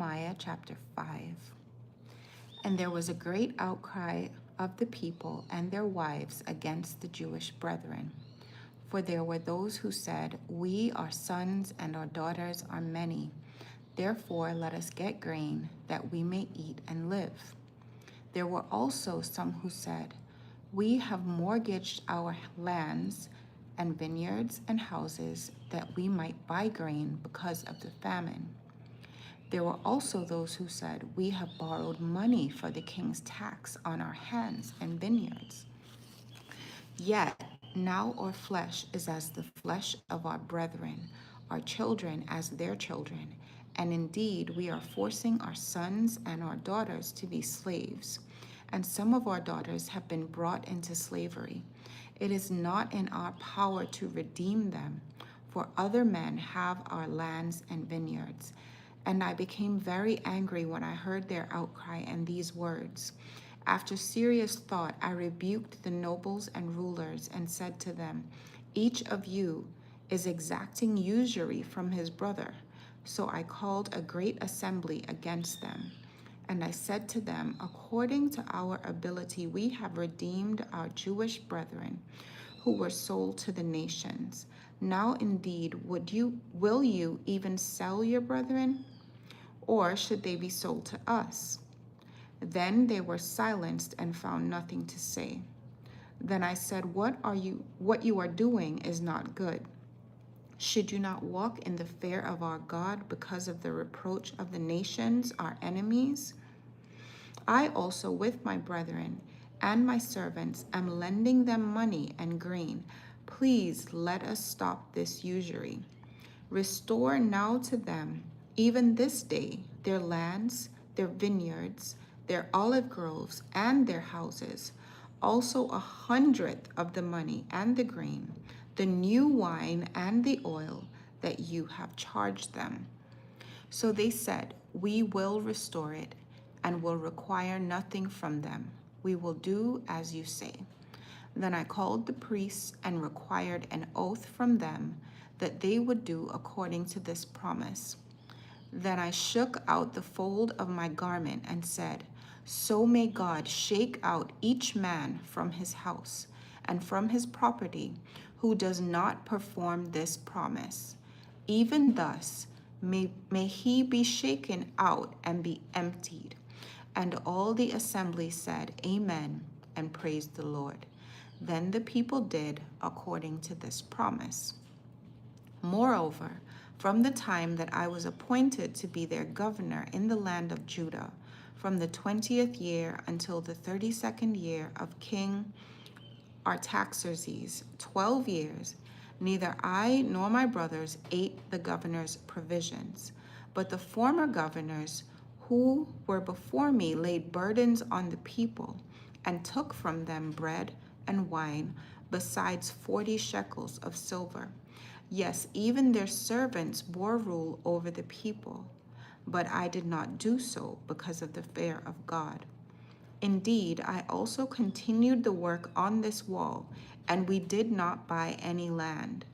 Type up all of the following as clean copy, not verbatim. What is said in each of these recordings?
Nehemiah chapter 5. And there was a great outcry of the people and their wives against the Jewish brethren. For there were those who said, "We, our sons and our daughters, are many. Therefore, let us get grain, that we may eat and live." There were also some who said, "We have mortgaged our lands and vineyards and houses, that we might buy grain because of the famine." There were also those who said, "We have borrowed money for the king's tax on our hands and vineyards. Yet now our flesh is as the flesh of our brethren, our children as their children, and indeed we are forcing our sons and our daughters to be slaves, and some of our daughters have been brought into slavery. It is not in our power to redeem them, for other men have our lands and vineyards." And I became very angry when I heard their outcry and these words. After serious thought, I rebuked the nobles and rulers and said to them, "Each of you is exacting usury from his brother." So I called a great assembly against them. And I said to them, "According to our ability, we have redeemed our Jewish brethren who were sold to the nations. Now indeed, will you even sell your brethren? Or should they be sold to us?" Then they were silenced and found nothing to say. Then I said, What you are doing is not good. Should you not walk in the fear of our God because of the reproach of the nations, our enemies? I also, with my brethren and my servants, am lending them money and grain. Please let us stop this usury. Restore now to them, even this day, their lands, their vineyards, their olive groves, and their houses, also 100th of the money and the grain, the new wine and the oil that you have charged them." So they said, "We will restore it and will require nothing from them. We will do as you say." Then I called the priests and required an oath from them that they would do according to this promise. Then I shook out the fold of my garment and said, "So may God shake out each man from his house and from his property who does not perform this promise. Even thus may he be shaken out and be emptied." And all the assembly said, "Amen," and praised the Lord. Then the people did according to this promise. Moreover, from the time that I was appointed to be their governor in the land of Judah, from the 20th year until the 32nd year of King Artaxerxes, 12 years, neither I nor my brothers ate the governor's provisions, but the former governors who were before me laid burdens on the people and took from them bread and wine, besides 40 shekels of silver. Yes, even their servants bore rule over the people, but I did not do so because of the fear of God. Indeed, I also continued the work on this wall, and we did not buy any land.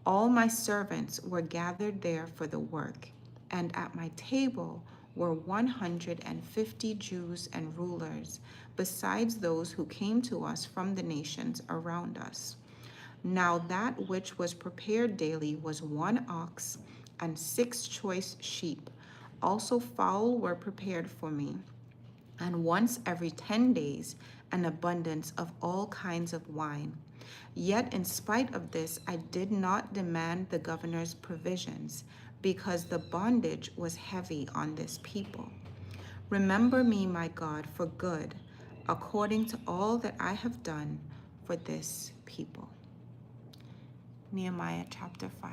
All my servants were gathered there for the work, and at my table were 150 Jews and rulers, besides those who came to us from the nations around us. Now that which was prepared daily was 1 ox and 6 choice sheep. Also fowl were prepared for me, and once every 10 days an abundance of all kinds of wine. Yet in spite of this, I did not demand the governor's provisions, because the bondage was heavy on this people. Remember me, my God, for good, according to all that I have done for this people. Nehemiah chapter 5.